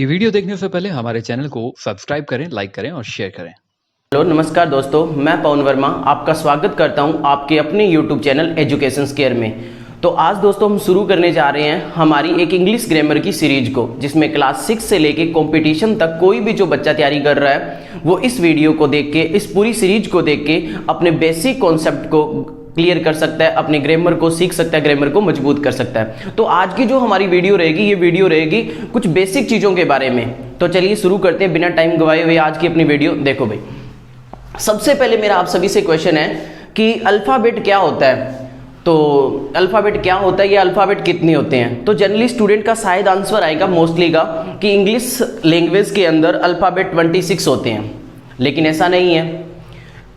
ये वीडियो देखने से पहले हमारे चैनल को सब्सक्राइब करें, लाइक करें और शेयर करें। हेलो नमस्कार दोस्तों, मैं पवन वर्मा आपका स्वागत करता हूं आपके अपने यूट्यूब चैनल एजुकेशन केयर में। तो आज दोस्तों हम शुरू करने जा रहे हैं हमारी एक इंग्लिश ग्रामर की सीरीज को, जिसमें क्लास 6 से लेके कंपटीशन तक कोई भी जो बच्चा तैयारी कर रहा है वो इस वीडियो को देख के, इस पूरी सीरीज को देख के अपने बेसिक कॉन्सेप्ट को क्लियर कर सकता है, अपने ग्रामर को सीख सकता है, ग्रामर को मजबूत कर सकता है। तो आज की जो हमारी वीडियो रहेगी, ये वीडियो रहेगी कुछ बेसिक चीज़ों के बारे में। तो चलिए शुरू करते हैं बिना टाइम गवाए हुए आज की अपनी वीडियो। देखो भाई, सबसे पहले मेरा आप सभी से क्वेश्चन है कि अल्फ़ाबेट क्या होता है। तो अल्फ़ाबेट क्या होता है या अल्फ़ाबेट कितने होते हैं। तो जनरली स्टूडेंट का शायद आंसर आएगा मोस्टली का कि इंग्लिश लैंग्वेज के अंदर अल्फ़ाबेट 26 होते हैं, लेकिन ऐसा नहीं है।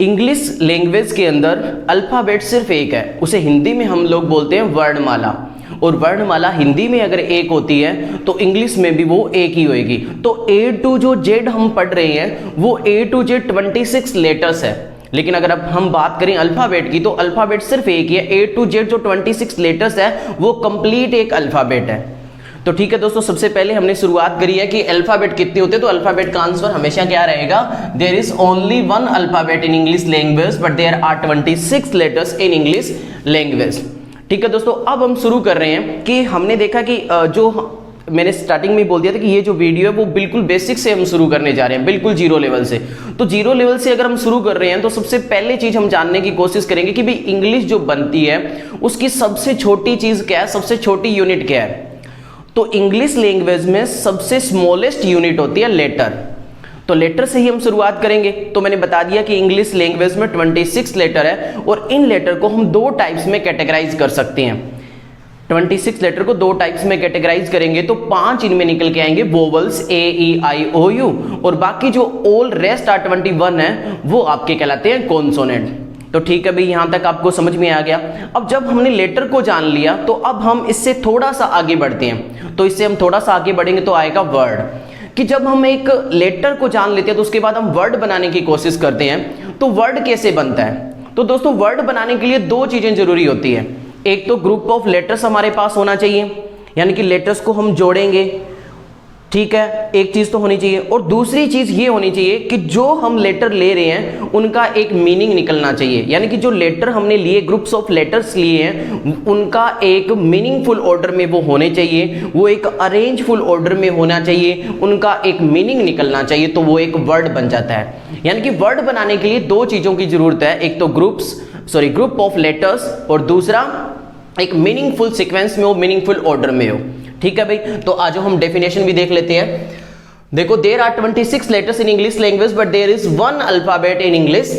इंग्लिश लैंग्वेज के अंदर अल्फ़ाबेट सिर्फ एक है, उसे हिंदी में हम लोग बोलते हैं वर्णमाला। और वर्णमाला हिंदी में अगर एक होती है तो इंग्लिश में भी वो एक ही होएगी। तो A to जो Z हम पढ़ रहे हैं वो A to Z 26 लेटर्स है, लेकिन अगर अब हम बात करें अल्फ़ाबेट की तो अल्फ़ाबेट सिर्फ एक ही है। A to Z जो 26 लेटर्स है वो कंप्लीट एक अल्फ़ाबेट है। तो ठीक है दोस्तों, सबसे पहले हमने शुरुआत करी है कि अल्फ़ाबेट कितने होते हैं। तो अल्फ़ाबेट का आंसर हमेशा क्या रहेगा, there is only one alphabet in English language but there are 26 letters in English language. ठीक है दोस्तों, अब हम शुरू कर रहे हैं कि हमने देखा कि जो मैंने स्टार्टिंग में बोल दिया था कि ये जो वीडियो है वो बिल्कुल बेसिक से हम शुरू करने जा रहे हैं, बिल्कुल जीरो लेवल से। तो जीरो लेवल से अगर हम शुरू कर रहे हैं तो सबसे पहले चीज हम जानने की कोशिश करेंगे कि भाई इंग्लिश जो बनती है उसकी सबसे छोटी चीज क्या है, सबसे छोटी यूनिट क्या है। तो इंग्लिश लैंग्वेज में सबसे स्मॉलेस्ट यूनिट होती है लेटर। तो लेटर से ही हम शुरुआत करेंगे। तो मैंने बता दिया कि इंग्लिश लैंग्वेज में 26 लेटर है और इन लेटर को हम दो टाइप्स में कैटेगराइज कर सकते हैं। 26 लेटर को दो टाइप्स में कैटेगराइज करेंगे तो 5 इनमें निकल के आएंगे, वोवल्स A-E-I-O-U, और बाकी जो ऑल रेस्ट आर 21 है वो आपके कहलाते हैं कॉन्सोनेंट। तो ठीक है भाई, यहां तक आपको समझ में आ गया। अब जब हमने लेटर को जान लिया तो अब हम इससे थोड़ा सा आगे बढ़ते हैं। तो इससे हम थोड़ा सा आगे बढ़ेंगे तो आएगा वर्ड, कि जब हम एक लेटर को जान लेते हैं तो उसके बाद हम वर्ड बनाने की कोशिश करते हैं। तो वर्ड कैसे बनता है। तो दोस्तों वर्ड बनाने के लिए दो चीजें जरूरी होती है। एक तो ग्रुप ऑफ लेटर्स हमारे पास होना चाहिए, यानी कि लेटर्स को हम जोड़ेंगे, ठीक है, एक चीज तो होनी चाहिए। और दूसरी चीज ये होनी चाहिए कि जो हम लेटर ले रहे हैं उनका एक मीनिंग निकलना चाहिए, यानी कि जो लेटर हमने लिए, ग्रुप्स ऑफ लेटर्स लिए हैं, उनका एक मीनिंगफुल ऑर्डर में वो होने चाहिए, वो एक अरेंजफुल ऑर्डर में होना चाहिए, उनका एक मीनिंग निकलना चाहिए, तो वो एक वर्ड बन जाता है। यानी कि वर्ड बनाने के लिए दो चीजों की जरूरत है, एक तो ग्रुप ऑफ लेटर्स, और दूसरा एक मीनिंगफुल सीक्वेंस में हो, मीनिंगफुल ऑर्डर में हो। ठीक है भाई, तो आज हम डेफिनेशन भी देख लेते हैं। देखो, there are 26 letters in English language but there is one alphabet in English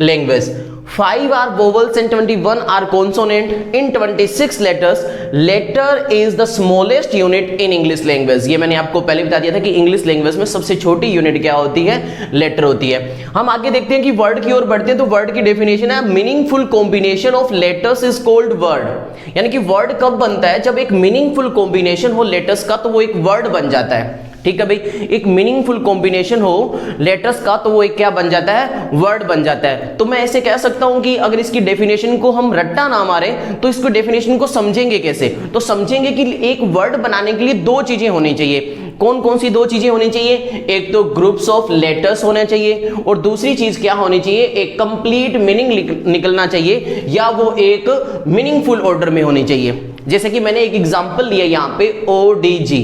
language. 5 are vowels and 21 are consonant. In 26 letters, letter is the smallest unit in English language. ये मैंने आपको पहले बता दिया था कि इंग्लिश लैंग्वेज में सबसे छोटी यूनिट क्या होती है, लेटर होती है। हम आगे देखते हैं कि वर्ड की ओर बढ़ते हैं। तो वर्ड की डेफिनेशन है, meaningful combination of letters is called word. यानी कि वर्ड कब बनता है, जब एक मीनिंगफुल कॉम्बिनेशन हो लेटर्स का तो वो एक वर्ड बन जाता है। ठीक है भाई, एक मीनिंगफुल कॉम्बिनेशन हो लेटर्स का तो वो एक क्या बन जाता है, वर्ड बन जाता है। तो मैं ऐसे कह सकता हूं कि अगर इसकी डेफिनेशन को हम रट्टा ना मारे तो इसको डेफिनेशन को समझेंगे कैसे। तो समझेंगे कि एक वर्ड बनाने के लिए दो चीजें होनी चाहिए। कौन कौन सी दो चीजें होनी चाहिए, एक तो ग्रुप्स ऑफ लेटर्स होना चाहिए और दूसरी चीज क्या होनी चाहिए, एक कंप्लीट मीनिंग निकलना चाहिए, या वो एक मीनिंगफुल ऑर्डर में होनी चाहिए। जैसे कि मैंने एक एग्जांपल लिया यहाँ पे, ODG।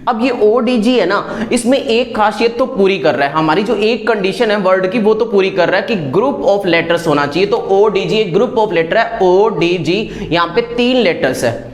अब ये ODG है ना, इसमें एक खासियत तो पूरी कर रहा है, हमारी जो एक कंडीशन है वर्ड की वो तो पूरी कर रहा है कि ग्रुप ऑफ लेटर्स होना चाहिए। तो ODG एक ग्रुप ऑफ लेटर है, ODG यहाँ पे 3 लेटर्स है।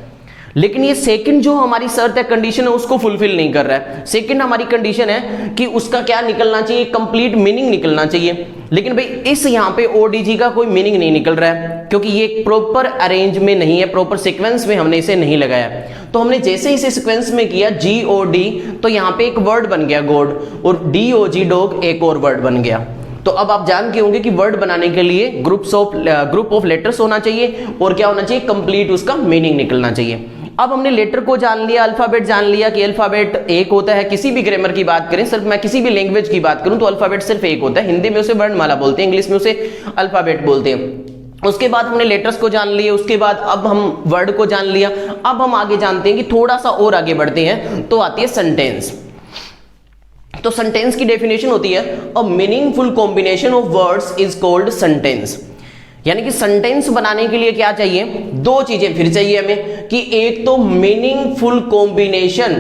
लेकिन ये सेकंड जो हमारी शर्त है, कंडीशन है, उसको फुलफिल नहीं कर रहा है। सेकंड हमारी कंडीशन है कि उसका क्या निकलना चाहिए, कंप्लीट मीनिंग निकलना चाहिए। लेकिन भाई इस यहाँ पे ODG का कोई मीनिंग नहीं निकल रहा है, क्योंकि ये प्रॉपर अरेंज में नहीं है, प्रॉपर सीक्वेंस में हमने इसे नहीं लगाया। तो हमने जैसे इसे सीक्वेंस में किया GOD, तो यहाँ पे एक वर्ड बन गया गॉड, और DOG डॉग एक और वर्ड बन गया। तो अब आप जान के होंगे कि वर्ड बनाने के लिए ग्रुप ऑफ लेटर्स होना चाहिए और क्या होना चाहिए, कंप्लीट उसका मीनिंग निकलना चाहिए। अब हमने लेटर को जान लिया, अल्फाबेट जान लिया कि अल्फाबेट एक होता है। किसी भी ग्रामर की बात करें, सिर्फ मैं किसी भी लैंग्वेज की बात करूं तो अल्फाबेट सिर्फ एक होता है। हिंदी में उसे वर्णमाला बोलते हैं, इंग्लिश में उसे अल्फाबेट बोलते हैं। उसके बाद हमने लेटर्स को जान लिए, उसके बाद अब हम वर्ड को जान लिया। अब हम आगे जानते हैं कि थोड़ा सा और आगे बढ़ते हैं तो आती है सेंटेंस। तो सेंटेंस की डेफिनेशन होती है a meaningful combination of words is called sentence. यानी कि सेंटेंस बनाने के लिए क्या चाहिए, दो चीजें फिर चाहिए हमें, कि एक तो मीनिंगफुल कॉम्बिनेशन,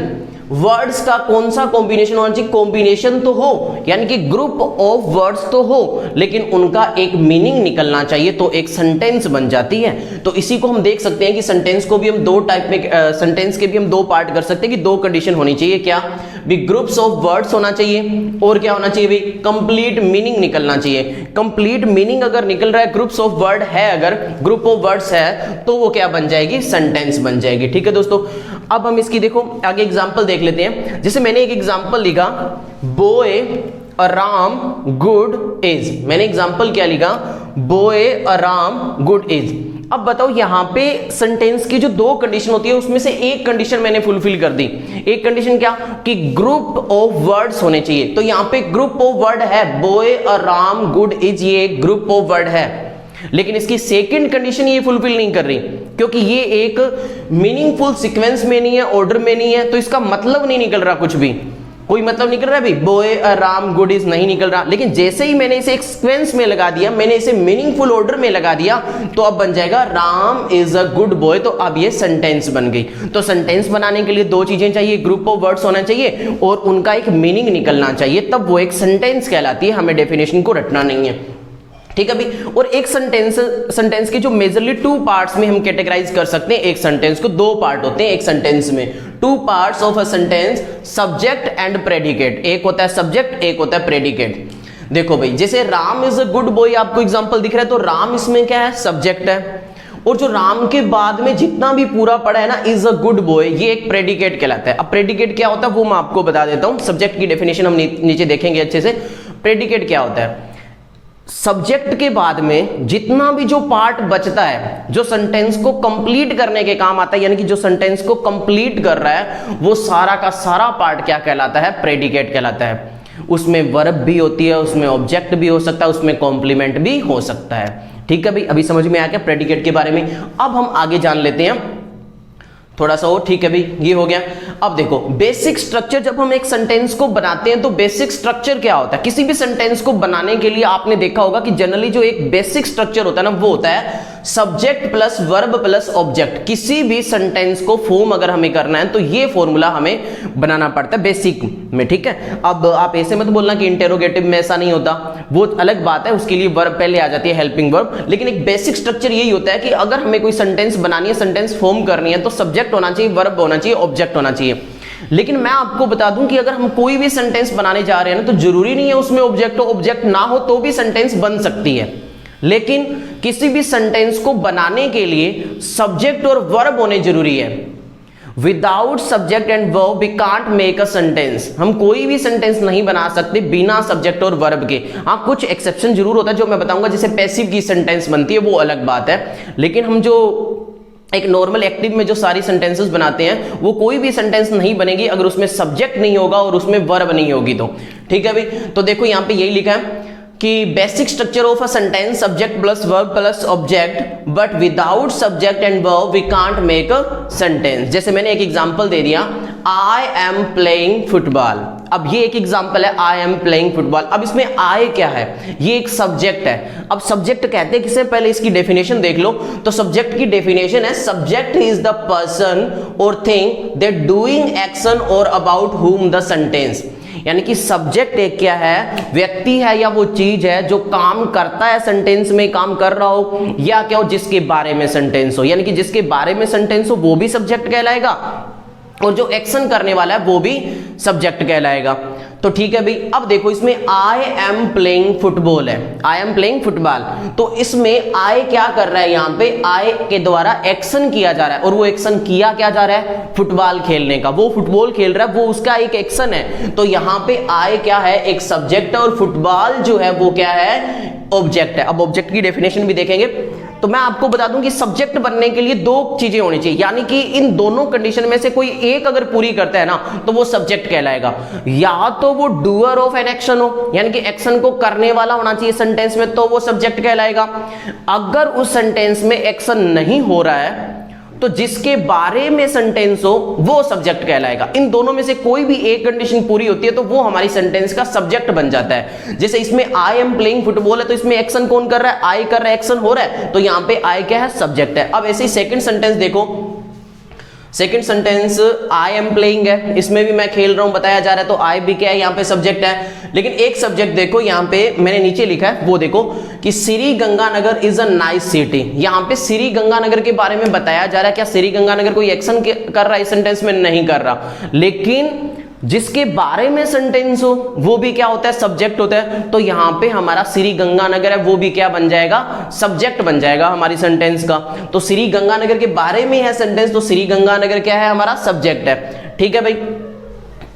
वर्ड्स का कौन सा कॉम्बिनेशन होना चाहिए, कॉम्बिनेशन तो हो यानी कि ग्रुप ऑफ वर्ड्स तो हो, लेकिन उनका एक मीनिंग निकलना चाहिए, तो एक सेंटेंस बन जाती है। तो इसी को हम देख सकते हैं कि सेंटेंस को भी हम दो टाइप में, सेंटेंस के भी हम दो पार्ट कर सकते हैं कि दो कंडीशन होनी चाहिए, क्या भी ग्रुप्स ऑफ वर्ड्स होना चाहिए और क्या होना चाहिए भाई, कंप्लीट मीनिंग निकलना चाहिए। कंप्लीट मीनिंग अगर निकल रहा है, ग्रुप्स ऑफ वर्ड है, अगर ग्रुप ऑफ वर्ड्स है तो वो क्या बन जाएगी, सेंटेंस बन जाएगी। ठीक है दोस्तों, अब हम इसकी देखो आगे एग्जांपल देख लेते हैं। जैसे मैंने एक एग्जांपल लिखा, boy a Ram good is, मैंने एग्जांपल क्या लिखा, boy a Ram good is. अब बताओ यहां पे सेंटेंस की जो दो कंडीशन होती है उसमें से एक कंडीशन मैंने फुलफिल कर दी। एक कंडीशन क्या, कि ग्रुप ऑफ वर्ड्स होने चाहिए, तो यहां पे ग्रुप ऑफ वर्ड है, boy a Ram good is, ये एक ग्रुप ऑफ वर्ड है। लेकिन इसकी सेकंड कंडीशन ये फुलफिल नहीं कर रही, क्योंकि ये एक मीनिंगफुल सीक्वेंस में नहीं है, ऑर्डर में नहीं है, तो इसका मतलब नहीं निकल रहा, कुछ भी कोई मतलब निकल रहा है भाई, boy a Ram good is नहीं निकल रहा। लेकिन जैसे ही मैंने इसे एक सीक्वेंस में लगा दिया, मैंने इसे मीनिंगफुल ऑर्डर में लगा दिया, तो अब बन जाएगा Ram is a good boy, तो अब ये सेंटेंस बन गई। तो सेंटेंस बनाने के लिए दो चीजें चाहिए, ग्रुप ऑफ वर्ड्स होना चाहिए और उनका एक मीनिंग निकलना चाहिए, तब वो एक सेंटेंस कहलाती है। हमें डेफिनेशन को रटना नहीं है, ठीक है अभी। और एक सेंटेंस के जो मेजरली टू पार्ट्स में हम कैटेगराइज कर सकते हैं, एक सेंटेंस को दो पार्ट होते हैं एक सेंटेंस में, two parts of a sentence, subject and predicate. एक होता है सब्जेक्ट, एक होता है प्रेडिकेट। देखो भाई, जैसे Ram is a good boy, आपको एग्जांपल दिख रहा है, तो राम इसमें क्या है, सब्जेक्ट है, और जो राम के बाद में जितना भी पूरा पड़ा है ना, इज अ गुड बॉय, ये एक प्रेडिकेट कहलाता है। अब प्रेडिकेट क्या होता है वो मैं आपको बता देता हूं, सब्जेक्ट की डेफिनेशन हम नीचे देखेंगे अच्छे से। प्रेडिकेट क्या होता है, सब्जेक्ट के बाद में जितना भी जो पार्ट बचता है, जो सेंटेंस को कंप्लीट करने के काम आता है, यानी कि जो सेंटेंस को कंप्लीट कर रहा है, वो सारा का सारा पार्ट क्या कहलाता है, प्रेडिकेट कहलाता है। उसमें वर्ब भी होती है, उसमें ऑब्जेक्ट भी हो सकता है, उसमें कॉम्प्लीमेंट भी हो सकता है। ठीक है भाई, अभी समझ में आ गया प्रेडिकेट के बारे में। अब हम आगे जान लेते हैं थोड़ा सा और। ठीक है भाई, ये हो गया। अब देखो बेसिक स्ट्रक्चर, जब हम एक सेंटेंस को बनाते हैं तो बेसिक स्ट्रक्चर क्या होता है। किसी भी सेंटेंस को बनाने के लिए आपने देखा होगा कि जनरली जो एक बेसिक स्ट्रक्चर होता है ना, वो होता है subject plus verb plus object. किसी भी सेंटेंस को फॉर्म अगर हमें करना है तो ये फॉर्मूला हमें बनाना पड़ता है बेसिक में। ठीक है, अब आप ऐसे मत बोलना कि इंटेरोगेटिव में ऐसा नहीं होता, वो अलग बात है, उसके लिए वर्ब पहले आ जाती है, हेल्पिंग वर्ब। लेकिन एक बेसिक स्ट्रक्चर यही होता है कि अगर हमें कोई सेंटेंस बनानी है, सेंटेंस फॉर्म करनी है, तो सब्जेक्ट होना चाहिए, वर्ब होना चाहिए, ऑब्जेक्ट होना चाहिए। लेकिन मैं आपको बता दूं कि अगर हम कोई भी सेंटेंस बनाने जा रहे हैं ना, तो जरूरी नहीं है उसमें ऑब्जेक्ट हो, ऑब्जेक्ट ना हो तो भी सेंटेंस बन सकती है। लेकिन किसी भी सेंटेंस को बनाने के लिए सब्जेक्ट और वर्ब होने जरूरी है। Without subject and verb we can't make a sentence. हम कोई भी सेंटेंस नहीं बना सकते बिना सब्जेक्ट और वर्ब के। हाँ, कुछ एक्सेप्शन जरूर होता है जो मैं बताऊंगा, जैसे पैसिव की सेंटेंस बनती है, वो अलग बात है। लेकिन हम जो एक नॉर्मल एक्टिव में जो सारी सेंटेंसेस बनाते हैं, वो कोई भी सेंटेंस नहीं बनेगी अगर उसमें सब्जेक्ट नहीं होगा और उसमें वर्ब नहीं होगी तो। ठीक है भाई, तो देखो यहां पे यही लिखा है कि basic structure of a sentence, subject plus verb plus object, but without subject and verb we can't make a sentence. जैसे मैंने एक एग्जांपल दे दिया, आई एम प्लेइंग फुटबॉल। अब ये एक एग्जांपल है, आई एम प्लेइंग फुटबॉल। अब इसमें आई क्या है, ये एक सब्जेक्ट है। अब सब्जेक्ट कहते हैं किसे, पहले इसकी डेफिनेशन देख लो। तो सब्जेक्ट की डेफिनेशन है, सब्जेक्ट इज द पर्सन और थिंग दैट डूइंग एक्शन और अबाउट हुम द सेंटेंस। यानी कि सब्जेक्ट एक क्या है, व्यक्ति है या वो चीज है जो काम करता है, सेंटेंस में काम कर रहा हो, या क्या हो जिसके बारे में सेंटेंस हो। यानी कि जिसके बारे में सेंटेंस हो वो भी सब्जेक्ट कहलाएगा, और जो एक्शन करने वाला है वो भी सब्जेक्ट कहलाएगा। तो ठीक है भाई, अब देखो इसमें आई एम प्लेइंग फुटबॉल है, आई एम प्लेइंग फुटबॉल। तो इसमें आई क्या कर रहा है, यहाँ पे आई के द्वारा एक्शन किया जा रहा है, और वो एक्शन किया क्या जा रहा है, फुटबॉल खेलने का। वो फुटबॉल खेल रहा है, वो उसका एक एक्शन है। तो यहाँ पे आई क्या है, एक सब्जेक्ट है, और फुटबॉल जो है वो क्या है, ऑब्जेक्ट है। अब ऑब्जेक्ट की डेफिनेशन भी देखेंगे। तो मैं आपको बता दूं कि सब्जेक्ट बनने के लिए दो चीजें होनी चाहिए, यानी कि इन दोनों कंडीशन में से कोई एक अगर पूरी करता है ना, तो वो सब्जेक्ट कहलाएगा। या तो वो डूअर ऑफ एन एक्शन हो, यानी कि एक्शन को करने वाला होना चाहिए सेंटेंस में, तो वो सब्जेक्ट कहलाएगा। अगर उस सेंटेंस में एक्शन नहीं हो रहा है तो जिसके बारे में सेंटेंस हो वो सब्जेक्ट कहलाएगा। इन दोनों में से कोई भी एक कंडीशन पूरी होती है तो वो हमारी सेंटेंस का सब्जेक्ट बन जाता है। जैसे इसमें आई एम प्लेइंग फुटबॉल है तो इसमें एक्शन कौन कर रहा है, आई कर रहा है, एक्शन हो रहा है, तो यहां पे आई क्या है, सब्जेक्ट है। अब ऐसे ही सेकंड सेंटेंस देखो, second sentence I am playing है, इसमें भी मैं खेल रहा हूं बताया जा रहा है, तो आई भी क्या है, यहां पे सब्जेक्ट है। लेकिन एक सब्जेक्ट देखो यहां पे मैंने नीचे लिखा है, वो देखो कि Shri Ganganagar is a nice city. यहां पे श्री गंगानगर के बारे में बताया जा रहा है। क्या श्री गंगानगर कोई एक्शन कर रहा है इस सेंटेंस में, नहीं कर रहा, लेकिन जिसके बारे में सेंटेंस हो वो भी क्या होता है, सब्जेक्ट होता है। तो यहां पे हमारा श्री गंगानगर है वो भी क्या बन जाएगा, सब्जेक्ट बन जाएगा हमारी सेंटेंस का। तो श्री गंगानगर के बारे में है सेंटेंस, तो श्री गंगानगर क्या है, हमारा सब्जेक्ट है। ठीक है भाई,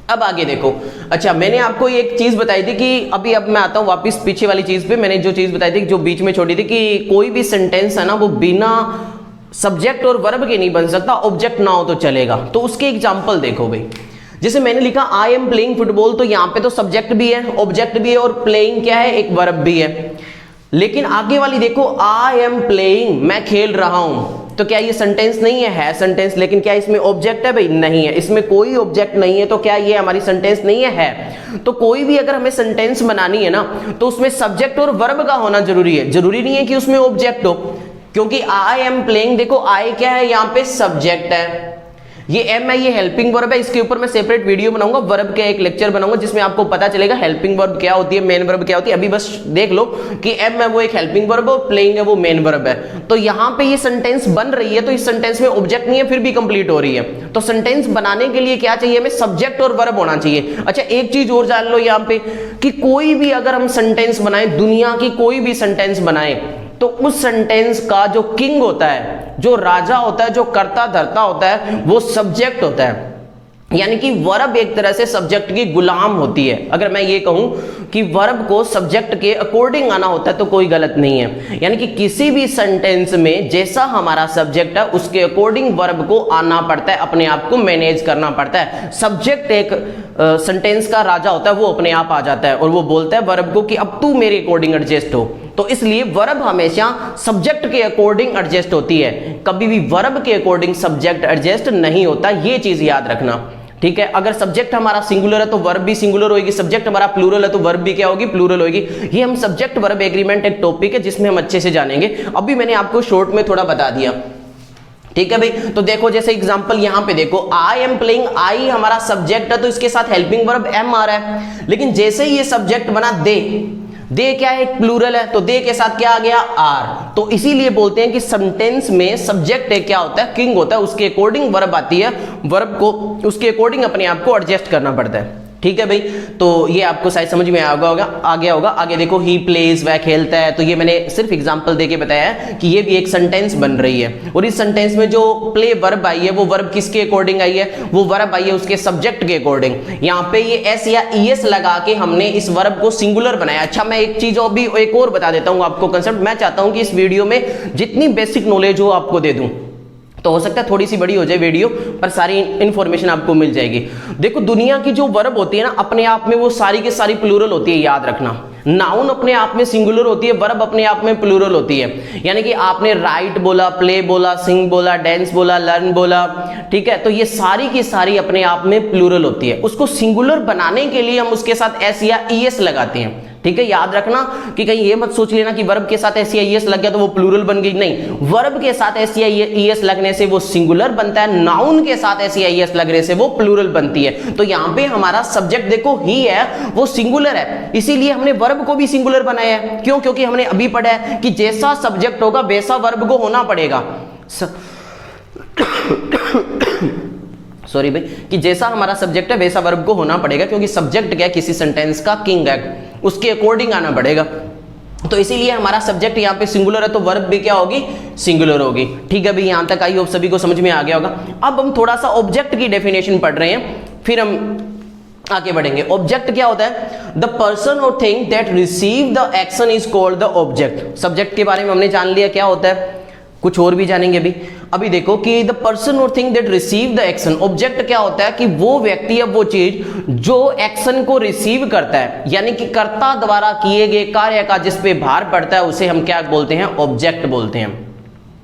अब आगे देखो। अच्छा, मैंने आपको एक चीज बताई थी कि अब मैं आता हूं वापस पीछे वाली चीज पे। मैंने जो चीज बताई थी जो बीच में छोड़ी थी कि कोई भी सेंटेंस है ना वो बिना सब्जेक्ट और वर्ब के नहीं बन सकता, ऑब्जेक्ट ना हो तो चलेगा। तो उसके एग्जांपल देखो भाई, जैसे मैंने लिखा आई एम प्लेइंग फुटबॉल, तो यहां पे तो सब्जेक्ट भी है, ऑब्जेक्ट भी है, और प्लेइंग क्या है, एक वर्ब भी है। लेकिन आगे वाली देखो, आई एम प्लेइंग, मैं खेल रहा हूं, तो क्या ये सेंटेंस नहीं है सेंटेंस। लेकिन क्या इसमें ऑब्जेक्ट है भाई, नहीं है, इसमें कोई ऑब्जेक्ट नहीं है, तो क्या ये हमारी सेंटेंस नहीं है। तो कोई भी अगर हमें सेंटेंस बनानी है ना तो उसमें सब्जेक्ट और वर्ब का होना जरूरी है, जरूरी नहीं है कि उसमें ऑब्जेक्ट हो। क्योंकि आई एम प्लेइंग देखो, आई क्या है, यहां पे सब्जेक्ट है, ये एम है, ये हेल्पिंग वर्ब है। इसके ऊपर मैं सेपरेट वीडियो बनाऊंगा, वर्ब का एक लेक्चर बनाऊंगा जिसमें आपको पता चलेगा हेल्पिंग वर्ब क्या होती है, मेन वर्ब क्या होती है। अभी बस देख लो कि एम है वो एक हेल्पिंग वर्ब है और प्लेइंग है वो मेन वर्ब है। तो यहां पे ये सेंटेंस बन रही है तो इस सेंटेंस में ऑब्जेक्ट नहीं है फिर भी कंप्लीट हो रही है। तो सेंटेंस बनाने के लिए क्या चाहिए हमें, सब्जेक्ट और वर्ब होना चाहिए। अच्छा, एक चीज और जान लो यहां पे कि कोई भी अगर हम सेंटेंस बनाए, दुनिया की कोई भी सेंटेंस बनाए, तो उस सेंटेंस का जो किंग होता है, जो राजा होता है, जो कर्ता धर्ता होता है, वो सब्जेक्ट होता है। यानी कि वर्ब एक तरह से सब्जेक्ट की गुलाम होती है। अगर मैं ये कहूं कि वर्ब को सब्जेक्ट के अकॉर्डिंग आना होता है तो कोई गलत नहीं है। यानी कि किसी भी सेंटेंस में जैसा हमारा सब्जेक्ट है उसके अकॉर्डिंग वर्ब को आना पड़ता है, अपने आप को मैनेज करना पड़ता है। सब्जेक्ट एक सेंटेंस का राजा होता है, वो अपने आप आ जाता है और वो बोलता है वर्ब को कि अब तू मेरे अकॉर्डिंग एडजस्ट हो। तो इसलिए वर्ब हमेशा सब्जेक्ट के अकॉर्डिंग एडजस्ट होती है, कभी भी वर्ब के अकॉर्डिंग सब्जेक्ट एडजस्ट नहीं होता, ये चीज याद रखना। ठीक है, अगर सब्जेक्ट हमारा सिंगुलर है तो वर्ब भी सिंगुलर होगी, सब्जेक्ट हमारा प्लूरल है तो वर्ब भी क्या होगी, प्लूरल होगी। ये हम सब्जेक्ट वर्ब एग्रीमेंट एक टॉपिक है जिसमें हम अच्छे से जानेंगे। अभी मैंने आपको शॉर्ट में थोड़ा बता दिया। ठीक है भाई, तो देखो जैसे एग्जांपल यहां पे देखो, आई एम प्लेइंग, आई हमारा सब्जेक्ट है तो इसके साथ हेल्पिंग वर्ब एम आ रहा है। लेकिन जैसे ही ये सब्जेक्ट बना दे क्या है, एक प्लूरल है, तो दे के साथ क्या आ गया, आर। तो इसीलिए बोलते हैं कि सेंटेंस में सब्जेक्ट एक क्या होता है, किंग होता है, उसके अकॉर्डिंग वर्ब आती है, वर्ब को उसके अकॉर्डिंग अपने आप को एडजस्ट करना पड़ता है। ठीक है भाई, तो ये आपको शायद समझ में आ गया होगा। आगे देखो, ही प्लेज, वह खेलता है, तो ये मैंने सिर्फ एग्जांपल देके बताया है कि ये भी एक सेंटेंस बन रही है। और इस सेंटेंस में जो प्ले वर्ब आई है वो वर्ब किसके अकॉर्डिंग आई है, वो वर्ब आई है उसके सब्जेक्ट के अकॉर्डिंग। यहाँ पे ये एस या ईएस लगा के हमने इस वर्ब को सिंगुलर बनाया। अच्छा, मैं एक चीज और भी एक और बता देता हूँ आपको कंसेप्ट। मैं चाहता हूँ कि इस वीडियो में जितनी बेसिक नॉलेज हो आपको दे दूं, तो हो सकता है थोड़ी सी बड़ी हो जाए वीडियो, पर सारी इंफॉर्मेशन आपको मिल जाएगी। देखो, दुनिया की जो वर्ब होती है ना, अपने आप में वो सारी की सारी प्लूरल होती है, याद रखना। नाउन अपने आप में सिंगुलर होती है, वर्ब अपने आप में प्लूरल होती है। यानी कि आपने राइट बोला, प्ले बोला, सिंग बोला, डांस बोला, लर्न बोला, ठीक है, तो ये सारी की सारी अपने आप में प्लूरल होती है। उसको सिंगुलर बनाने के लिए हम उसके साथ एस या ईएस लगाते हैं। ठीक है, याद रखना कि कहीं ये मत सोच लेना कि वर्ब के साथ एस या ईएस लग गया तो वो प्लूरल बन गई, नहीं। वर्ब के साथ एस या ईएस लगने से वो सिंगुलर बनता है, नाउन के साथ एस या ईएस लगने से वो प्लूरल बनती है। तो यहाँ पे हमारा सब्जेक्ट देखो ही है, वो सिंगुलर है, इसीलिए हमने वर्ब को भी सिंगुलर बनाया है। क्यों? क्योंकि हमने अभी पढ़ा है कि जैसा सब्जेक्ट होगा वैसा वर्ब को होना पड़ेगा। सॉरी भाई, कि जैसा हमारा सब्जेक्ट है वैसा वर्ब को होना पड़ेगा, क्योंकि सब्जेक्ट क्या है, किसी सेंटेंस का किंग है, उसके अकॉर्डिंग आना पड़ेगा। तो इसीलिए हमारा सब्जेक्ट यहाँ पे सिंगुलर है तो वर्ब भी क्या होगी, सिंगुलर होगी। ठीक है भाई, यहां तक आई होप सभी को समझ में आ गया होगा। अब हम थोड़ा सा ऑब्जेक्ट की डेफिनेशन पढ़ रहे हैं, फिर हम आगे बढ़ेंगे। ऑब्जेक्ट क्या होता है? द पर्सन और thing that receive the action is called the object. Subject के बारे में हमने जान लिया क्या होता है, कुछ और भी जानेंगे अभी देखो कि द पर्सन और thing that receive the action. Object क्या होता है कि वो व्यक्ति या वो चीज जो एक्शन को रिसीव करता है, यानी कि कर्ता द्वारा किए गए कार्य का जिस पे भार पड़ता है, उसे हम क्या बोलते हैं, ऑब्जेक्ट बोलते हैं।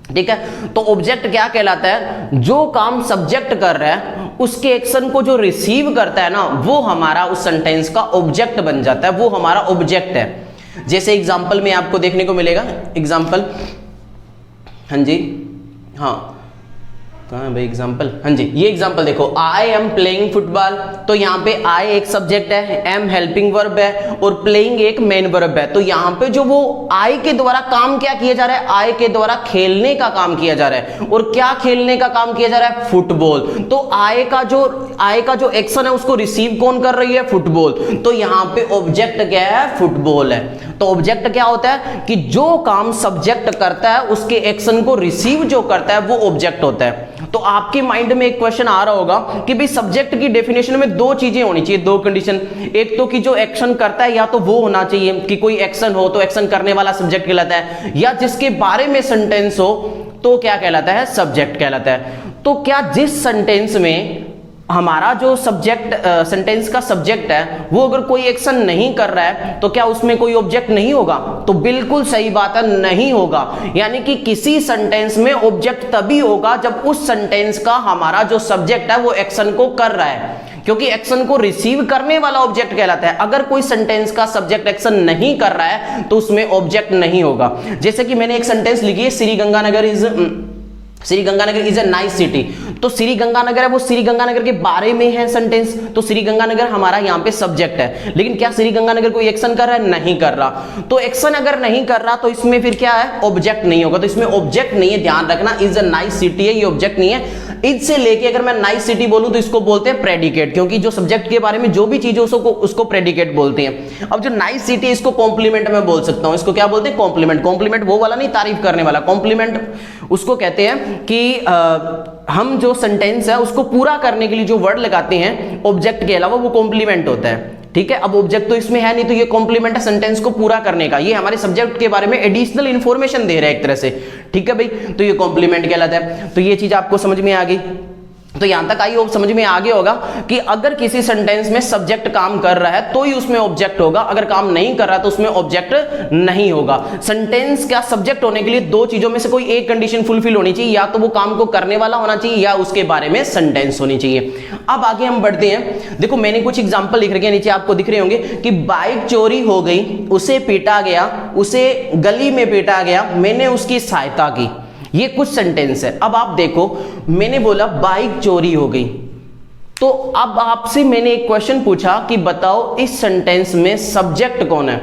ठीक है। तो ऑब्जेक्ट क्या कहलाता है, जो काम सब्जेक्ट कर रहा है उसके एक्शन को जो रिसीव करता है ना, वो हमारा उस सेंटेंस का ऑब्जेक्ट बन जाता है, वो हमारा ऑब्जेक्ट है। जैसे एग्जांपल में आपको देखने को मिलेगा, एग्जांपल, हाँ जी, हाँ कहाँ है भाई एग्जाम्पल, हाँ जी ये एग्जाम्पल देखो, आई एम प्लेइंग फुटबॉल, तो यहाँ पे आई एक सब्जेक्ट है, एम हेल्पिंग वर्ब है और प्लेइंग एक मेन वर्ब है। तो यहाँ पे जो वो आई के द्वारा काम क्या किया जा रहा है, आई के द्वारा खेलने का काम किया जा रहा है। और क्या खेलने का काम किया जा रहा है, फुटबॉल। तो आई का जो एक्शन है उसको रिसीव कौन कर रही है, फुटबॉल। तो यहाँ पे ऑब्जेक्ट क्या है, फुटबॉल है। तो ऑब्जेक्ट क्या होता है कि जो काम सब्जेक्ट करता है उसके एक्शन को रिसीव जो करता है वो ऑब्जेक्ट होता है। तो आपके माइंड में एक क्वेश्चन आ रहा होगा कि भाई सब्जेक्ट की डेफिनेशन में दो चीजें होनी चाहिए, दो कंडीशन। एक तो कि जो एक्शन करता है या तो वो होना चाहिए कि कोई एक्शन हो तो एक्शन करने वाला सब्जेक्ट कहलाता है, या जिसके बारे में सेंटेंस हो तो क्या कहलाता है, सब्जेक्ट कहलाता है। तो क्या जिस सेंटेंस में हमारा जो सब्जेक्ट सेंटेंस का सब्जेक्ट है वो अगर कोई एक्शन नहीं कर रहा है तो क्या उसमें कोई ऑब्जेक्ट नहीं होगा, तो बिल्कुल सही बात है, नहीं होगा। यानी कि किसी सेंटेंस में ऑब्जेक्ट तभी होगा जब उस सेंटेंस का हमारा जो सब्जेक्ट है वो एक्शन को कर रहा है, क्योंकि एक्शन को रिसीव करने वाला ऑब्जेक्ट कहलाता है। अगर कोई सेंटेंस का सब्जेक्ट एक्शन नहीं कर रहा है तो उसमें ऑब्जेक्ट नहीं होगा। जैसे कि मैंने एक सेंटेंस लिखी है, Shri Ganganagar is a nice city. तो श्री गंगानगर है, वो श्री गंगानगर के बारे में है सेंटेंस, तो श्री गंगानगर हमारा यहाँ पे सब्जेक्ट है। लेकिन क्या श्री गंगानगर कोई एक्शन कर रहा है, नहीं कर रहा। तो एक्शन अगर नहीं कर रहा तो इसमें फिर क्या है, ऑब्जेक्ट नहीं होगा। तो इसमें ऑब्जेक्ट नहीं है, ध्यान रखना, इज अ नाइस सिटी है, ये ऑब्जेक्ट नहीं है। इज से लेके अगर मैं नाइस सिटी बोलूं तो इसको बोलते हैं प्रेडिकेट, क्योंकि जो सब्जेक्ट के बारे में जो भी चीज है उसको प्रेडिकेट बोलते हैं। अब जो नाइस सिटी है इसको कॉम्प्लीमेंट में बोल सकता हूं, इसको क्या बोलते हैं, कॉम्प्लीमेंट। कॉम्प्लीमेंट वो वाला नहीं, तारीफ करने वाला। कॉम्प्लीमेंट उसको कहते हैं कि हम जो सेंटेंस है उसको पूरा करने के लिए जो वर्ड लगाते हैं ऑब्जेक्ट के अलावा, वो कॉम्प्लीमेंट होता है। ठीक है, अब ऑब्जेक्ट तो इसमें है नहीं, तो ये कॉम्प्लीमेंट है सेंटेंस को पूरा करने का। ये हमारे सब्जेक्ट के बारे में एडिशनल इंफॉर्मेशन दे रहा है एक तरह से। ठीक है भाई, तो ये कॉम्प्लीमेंट कहलाता है। तो ये चीज आपको समझ में आ गई। तो यहां तक आई, समझ में आ गया होगा कि अगर किसी सेंटेंस में सब्जेक्ट काम कर रहा है तो ही उसमें ऑब्जेक्ट होगा, अगर काम नहीं कर रहा तो उसमें ऑब्जेक्ट नहीं होगा। सेंटेंस का सब्जेक्ट होने के लिए दो चीजों में से कोई एक कंडीशन फुलफिल होनी चाहिए, या तो वो काम को करने वाला होना चाहिए या उसके बारे में सेंटेंस होनी चाहिए। अब आगे हम बढ़ते हैं। देखो मैंने कुछ एग्जांपल लिख रखे हैं, नीचे आपको दिख रहे होंगे कि बाइक चोरी हो गई, उसे पीटा गया, उसे गली में पीटा गया, मैंने उसकी सहायता की। ये कुछ सेंटेंस है। अब आप देखो, मैंने बोला बाइक चोरी हो गई, तो अब आपसे मैंने एक क्वेश्चन पूछा कि बताओ इस सेंटेंस में सब्जेक्ट कौन है।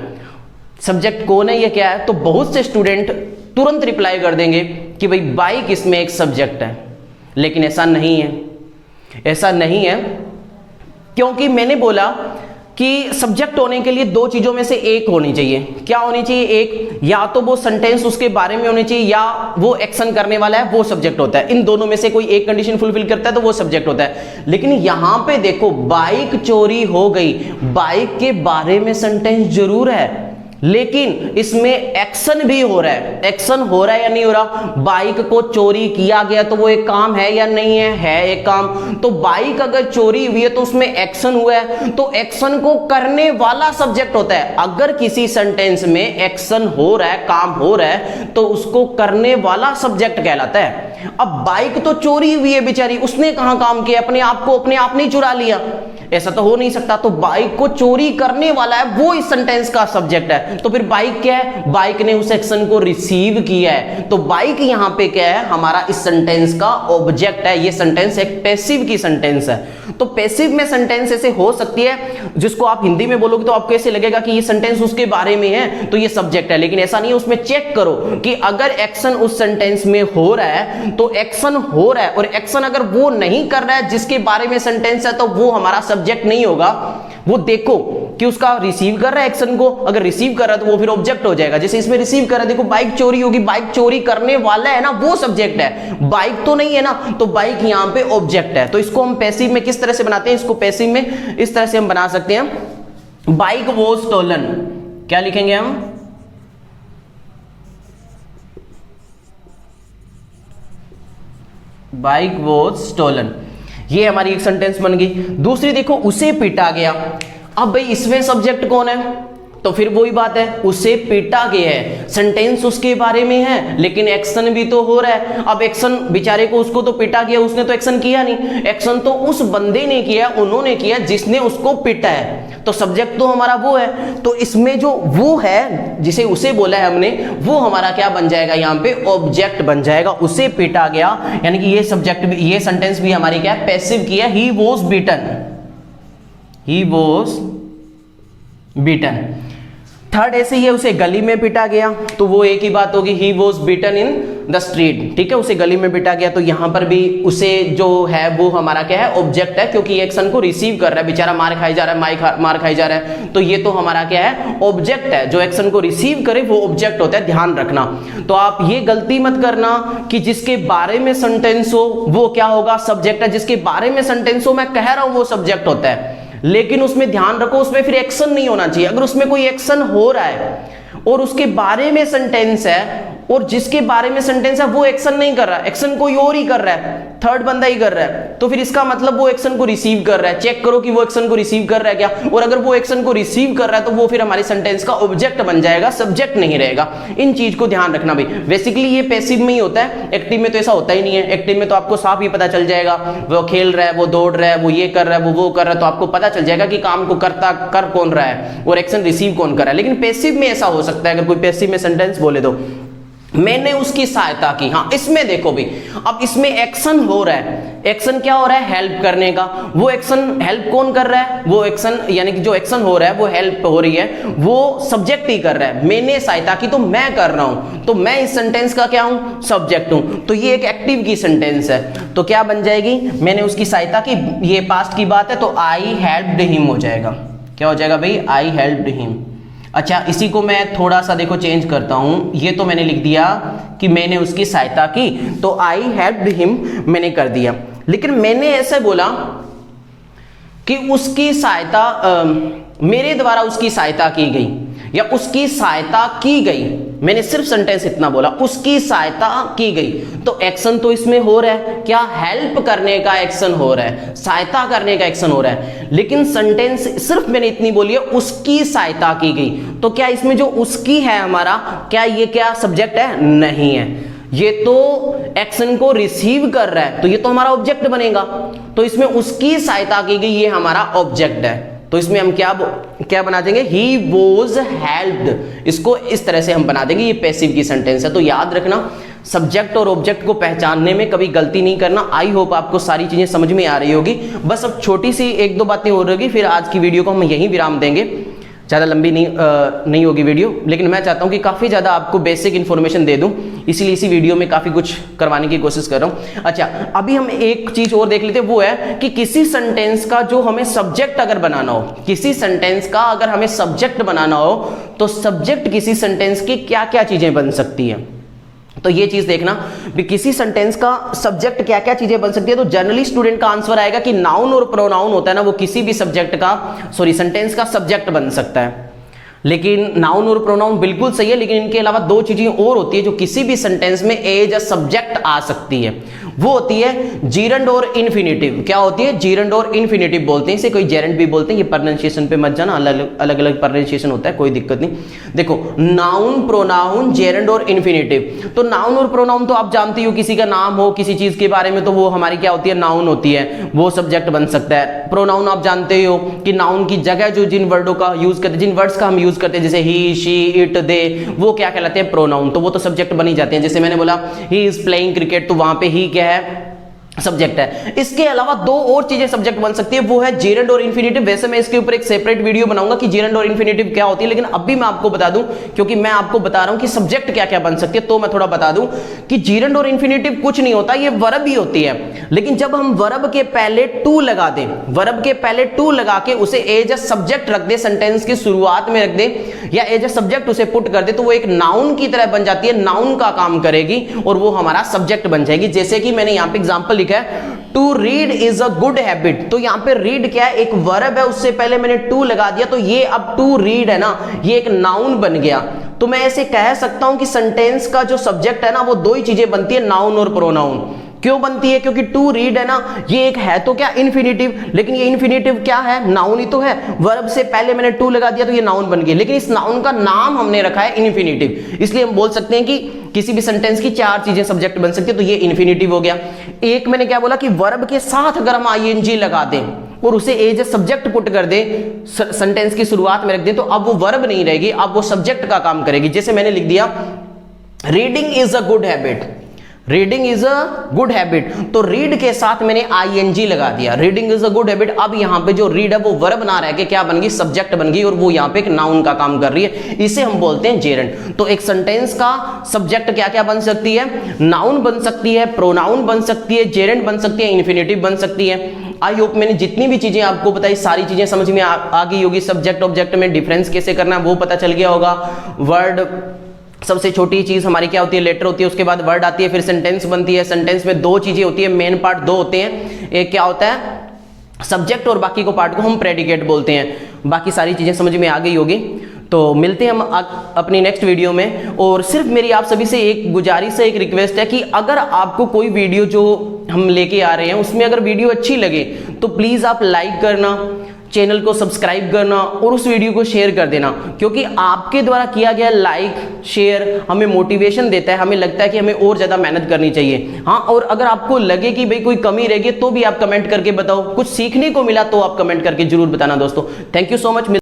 सब्जेक्ट कौन है, ये क्या है? तो बहुत से स्टूडेंट तुरंत रिप्लाई कर देंगे कि भाई बाइक इसमें एक सब्जेक्ट है, लेकिन ऐसा नहीं है। ऐसा नहीं है क्योंकि मैंने बोला कि सब्जेक्ट होने के लिए दो चीजों में से एक होनी चाहिए। क्या होनी चाहिए? एक, या तो वो सेंटेंस उसके बारे में होनी चाहिए या वो एक्शन करने वाला है वो सब्जेक्ट होता है। इन दोनों में से कोई एक कंडीशन फुलफिल करता है तो वो सब्जेक्ट होता है। लेकिन यहां पे देखो बाइक चोरी हो गई, बाइक के बारे में सेंटेंस जरूर है लेकिन इसमें एक्शन भी हो रहा है। एक्शन हो रहा है या नहीं हो रहा? बाइक को चोरी किया गया तो वो एक काम है या नहीं है? है एक काम। तो बाइक अगर चोरी हुई है तो उसमें एक्शन हुआ है, तो एक्शन को करने वाला सब्जेक्ट होता है। अगर किसी सेंटेंस में एक्शन हो रहा है, काम हो रहा है, तो उसको करने वाला सब्जेक्ट कहलाता है। अब बाइक तो चोरी हुई है बेचारी, उसने कहां काम किया? अपने आप को अपने आप नहीं चुरा लिया, ऐसा तो हो नहीं सकता। तो बाइक को चोरी करने वाला है वो इस सेंटेंस का सब्जेक्ट है। तो फिर बाइक क्या है? बाइक ने उस एक्शन को रिसीव किया है। तो बाइक यहां पे क्या है? हमारा इस सेंटेंस का ऑब्जेक्ट है। ये सेंटेंस एक पैसिव की सेंटेंस है। तो पैसिव में सेंटेंस ऐसे हो सकती है जिसको आप हिंदी में बोलोगे तो आपको ऐसे लगेगा कि ये सेंटेंस उसके बारे में है तो ये सब्जेक्ट है, लेकिन ऐसा नहीं है। उसमें चेक करो कि अगर एक्शन उस सेंटेंस में हो रहा है तो एक्शन हो रहा है, और एक्शन अगर वो नहीं कर रहा है जिसके बारे में सेंटेंस है तो वो हमारा सब्जेक्ट नहीं होगा। वो देखो कि उसका रिसीव कर रहा है एक्शन को, अगर रिसीव कर रहा है तो वो फिर ऑब्जेक्ट हो जाएगा। जैसे इसमें रिसीव कर रहा है, देखो बाइक चोरी होगी, बाइक चोरी करने वाला है ना, वो सब्जेक्ट है, बाइक तो नहीं है ना, तो बाइक यहां पे ऑब्जेक्ट है। तो इसको हम पैसिव में किस तरह से बनाते हैं? इसको पैसिव में इस तरह से हम बना सकते हैं, बाइक वॉज स्टोलन। क्या लिखेंगे हम? Bike was stolen. ये हमारी एक सेंटेंस बन गई। दूसरी देखो, उसे पीटा गया। अब भाई इसमें सब्जेक्ट कौन है? तो फिर वही बात है, उसे पीटा गया है, सेंटेंस उसके बारे में है लेकिन एक्शन भी तो हो रहा है। अब एक्शन बेचारे को, उसको तो पीटा गया, उसने तो एक्शन किया नहीं, एक्शन तो उस बंदे ने किया, उन्होंने किया जिसने उसको पीटा है। तो सब्जेक्ट तो हमारा वो है, तो इसमें जो वो है जिसे उसे बोला है हमने, वो हमारा क्या बन जाएगा, यहाँ पे ऑब्जेक्ट बन जाएगा। उसे पीटा गया, यानी कि ये सब्जेक्ट भी, ये सेंटेंस भी हमारी क्या है, पैसिव की है। He was beaten, he was beaten. Third ऐसे ही है, उसे गली में पीटा गया, तो वो एक ही बात होगी, he was beaten in the street. ठीक है, उसे गली में पीटा गया, तो यहां पर भी उसे जो है वो हमारा क्या है, ऑब्जेक्ट है, क्योंकि एक्शन को रिसीव कर रहा है, बेचारा मार खाई जा रहा है, मार खाई जा रहा है, तो ये तो हमारा क्या है, ऑब्जेक्ट है। जो एक्शन को रिसीव करे वो ऑब्जेक्ट होता है, ध्यान रखना। तो आप ये गलती मत करना कि जिसके बारे में सेंटेंस हो वो क्या होगा, सब्जेक्ट है। जिसके बारे में सेंटेंस हो, मैं कह रहा हूं वो सब्जेक्ट होता है, लेकिन उसमें ध्यान रखो, उसमें फिर एक्शन नहीं होना चाहिए। अगर उसमें कोई एक्शन हो रहा है और उसके बारे में सेंटेंस है, और जिसके बारे में सेंटेंस है वो एक्शन नहीं कर रहा, एक्शन कोई और ही कर रहा है, थर्ड बंदा ही कर रहा है, तो फिर इसका मतलब वो एक्शन को रिसीव कर रहा है। चेक करो कि वो एक्शन को रिसीव कर रहा है क्या, और अगर वो एक्शन को रिसीव कर रहा है तो वो फिर हमारे सेंटेंस का ऑब्जेक्ट बन जाएगा, सब्जेक्ट नहीं रहेगा। इन चीज को ध्यान रखना भाई। बेसिकली ये पैसिव में ही होता है, एक्टिव में तो ऐसा होता ही नहीं है। एक्टिव में तो आपको साफ ही पता चल जाएगा, वो खेल रहा है, वो दौड़ रहा है, वो ये कर रहा है, वो कर रहा है, तो आपको पता चल जाएगा कि काम को कर कौन रहा है और एक्शन रिसीव कौन कर रहा है। लेकिन पैसिव में ऐसा हो सकता है, अगर कोई पैसिव में सेंटेंस बोले तो मैंने उसकी सहायता की। हाँ, इसमें देखो भी, अब इसमें एक्शन हो रहा है, एक्शन क्या हो रहा है, हेल्प करने का। वो एक्शन हेल्प कौन कर रहा है, वो एक्शन यानी कि जो एक्शन हो रहा है वो हेल्प हो रही है, वो सब्जेक्ट ही कर रहा है। मैंने सहायता की तो मैं कर रहा हूं, तो मैं इस सेंटेंस का क्या हूं, सब्जेक्ट हूं। तो ये एक एक्टिव की सेंटेंस है, तो क्या बन जाएगी, मैंने उसकी सहायता की, ये पास्ट की बात है तो आई हेल्प्ड हिम हो जाएगा। क्या हो जाएगा भाई, आई हेल्प्ड हिम। अच्छा, इसी को मैं थोड़ा सा देखो चेंज करता हूं, ये तो मैंने लिख दिया कि मैंने उसकी सहायता की, तो आई हेल्प्ड हिम मैंने कर दिया। लेकिन मैंने ऐसे बोला कि उसकी सहायता, मेरे द्वारा उसकी सहायता की गई या उसकी सहायता की गई, मैंने सिर्फ सेंटेंस इतना बोला, उसकी सहायता की गई, तो एक्शन तो इसमें हो रहा है, क्या, हेल्प करने का एक्शन हो रहा है, सहायता करने का एक्शन हो रहा है। लेकिन सेंटेंस सिर्फ मैंने इतनी बोली है, उसकी सहायता की गई, तो क्या इसमें जो उसकी है हमारा, क्या ये क्या सब्जेक्ट है, नहीं है, ये तो एक्शन को रिसीव कर रहा है, तो ये तो हमारा ऑब्जेक्ट बनेगा। तो इसमें उसकी सहायता की गई, ये हमारा ऑब्जेक्ट है। तो इसमें हम क्या बना देंगे, ही वॉज हेल्प्ड, इसको इस तरह से हम बना देंगे, ये पैसिव की सेंटेंस है। तो याद रखना, सब्जेक्ट और ऑब्जेक्ट को पहचानने में कभी गलती नहीं करना। आई होप आपको सारी चीजें समझ में आ रही होगी। बस अब छोटी सी एक दो बातें हो रही, फिर आज की वीडियो को हम यहीं विराम देंगे, ज़्यादा लंबी नहीं होगी वीडियो, लेकिन मैं चाहता हूं कि काफ़ी ज़्यादा आपको बेसिक इन्फॉर्मेशन दे दूं, इसीलिए इसी वीडियो में काफ़ी कुछ करवाने की कोशिश कर रहा हूं। अच्छा, अभी हम एक चीज़ और देख लेते हैं, वो है कि किसी सेंटेंस का जो हमें सब्जेक्ट अगर बनाना हो, किसी सेंटेंस का अगर हमें सब्जेक्ट बनाना हो, तो सब्जेक्ट किसी सेंटेंस की क्या क्या चीज़ें बन सकती हैं। तो ये चीज देखना भी, किसी सेंटेंस का सब्जेक्ट क्या क्या चीजें बन सकती है। तो जनरली स्टूडेंट का आंसर आएगा कि नाउन और प्रोनाउन होता है ना, वो किसी भी सब्जेक्ट का, सेंटेंस का सब्जेक्ट बन सकता है। लेकिन नाउन और प्रोनाउन बिल्कुल सही है, लेकिन इनके अलावा दो चीजें और होती है जो किसी भी सेंटेंस में एज अ सब्जेक्ट आ सकती है। वो होती है जीरंड और इन्फिनेटिव। क्या होती है, जीरंड और इन्फिनेटिव बोलते हैं, इसे कोई जेरेंट भी बोलते हैं। ये प्रोनाउंसिएशन पे मत जाना, अलग अलग प्रोनाउंसिएशन होता है, कोई दिक्कत नहीं। देखो, नाउन, प्रोनाउन, जेरेंड और इन्फिनेटिव। तो नाउन और प्रोनाउन तो आप जानते हो, किसी का नाम हो किसी चीज के बारे में, तो वो हमारी क्या होती है, नाउन होती है, वो सब्जेक्ट बन सकता है। प्रोनाउन आप जानते हो कि नाउन की जगह जो जिन वर्डों का यूज करते हैं, जिन वर्ड्स का हम यूज करते हैं, जैसे ही, शी, इट, दे, वो क्या कहलाते हैं, प्रोनाउन। तो वो तो सब्जेक्ट बन ही जाते हैं। जैसे मैंने बोला ही इज प्लेइंग क्रिकेट, तो वहां पे ही क्या है, सब्जेक्ट है। इसके अलावा दो और चीजें सब्जेक्ट बन सकती है, वो है जेरेंड और इन्फिनेटिव। वैसे मैं इसके ऊपर एक सेपरेट वीडियो बनाऊंगा कि जेरेंड और इन्फिनेटिव क्या होती है, लेकिन अभी मैं आपको बता दूं, क्योंकि मैं आपको बता रहा हूं कि सब्जेक्ट क्या क्या बन सकती है, तो मैं थोड़ा बता दूं कि जेरेंड और इन्फिनेटिव कुछ नहीं होता, ये वर्ब ही होती है। लेकिन जब हम वर्ब के पहले टू लगा दें, वर्ब के पहले टू लगा के उसे एज अ सब्जेक्ट रख दे, सेंटेंस की शुरुआत में रख दे, या एज अ सब्जेक्ट उसे पुट कर दे, तो वो एक नाउन की तरह बन जाती है, नाउन का काम करेगी और वो हमारा सब्जेक्ट बन जाएगी। जैसे कि मैंने यहां पे एग्जांपल लिखा है, to read is a good habit. तो यहां पे रीड क्या है, एक वर्ब है, उससे पहले मैंने टू लगा दिया, तो ये अब टू रीड है ना, ये एक नाउन बन गया। तो मैं ऐसे कह सकता हूं कि सेंटेंस का जो सब्जेक्ट है ना, वो दो ही चीजें बनती है, नाउन और प्रोनाउन। क्यों बनती है? क्योंकि टू रीड है ना, ये एक है तो क्या इन्फिनेटिव, लेकिन ये इन्फिनेटिव क्या है? नाउन ही तो है। वर्ब से पहले मैंने टू लगा दिया तो ये नाउन बन गया, लेकिन इस नाउन का नाम हमने रखा है इन्फिनेटिव, इसलिए हम बोल सकते हैं कि किसी भी सेंटेंस की चार चीजें सब्जेक्ट बन सकती है, तो ये इन्फिनेटिव हो गया। एक मैंने क्या बोला कि वर्ब के साथ अगर हम आईएनजी लगा दें और उसे एज ए सब्जेक्ट पुट कर दे, सेंटेंस की शुरुआत में रख दे, तो अब वो वर्ब नहीं रहेगी, अब वो सब्जेक्ट का काम करेगी। जैसे मैंने लिख दिया reading is a good habit, reading is a good habit, तो रीड के साथ मैंने आईएनजी लगा दिया, reading is a good habit. अब यहां पे जो रीड है वो वर्ब ना रह के क्या बन गई? सब्जेक्ट बन गई, और वो यहां पे एक नाउन का काम कर रही है, इसे हम बोलते हैं जेरेंड। तो एक सेंटेंस का सब्जेक्ट क्या क्या बन सकती है? नाउन बन सकती है, प्रोनाउन बन सकती है, जेरेंड बन सकती है, इन्फिनेटिव बन सकती है। आई होप मैंने जितनी भी चीजें आपको बताई सारी चीजें समझ में आ गई होगी। सब्जेक्ट ऑब्जेक्ट में डिफरेंस कैसे करना है वो पता चल गया होगा। वर्ड सबसे छोटी चीज हमारी क्या होती है? लेटर होती है, उसके बाद वर्ड आती है, फिर सेंटेंस बनती है। सेंटेंस में दो चीजें होती है, मेन पार्ट दो होते हैं, एक क्या होता है? सब्जेक्ट, और बाकी को पार्ट को हम प्रेडिकेट बोलते हैं। बाकी सारी चीजें समझ में आ गई होगी। तो मिलते हैं हम अपनी नेक्स्ट वीडियो में। और सिर्फ मेरी आप सभी से एक गुजारिश है, एक रिक्वेस्ट है कि अगर आपको कोई वीडियो जो हम लेके आ रहे हैं उसमें अगर वीडियो अच्छी लगे तो प्लीज आप लाइक करना, चैनल को सब्सक्राइब करना और उस वीडियो को शेयर कर देना, क्योंकि आपके द्वारा किया गया लाइक शेयर हमें मोटिवेशन देता है, हमें लगता है कि हमें और ज्यादा मेहनत करनी चाहिए। हाँ, और अगर आपको लगे कि भाई कोई कमी रह गई तो भी आप कमेंट करके बताओ, कुछ सीखने को मिला तो आप कमेंट करके जरूर बताना दोस्तों। Thank you so much.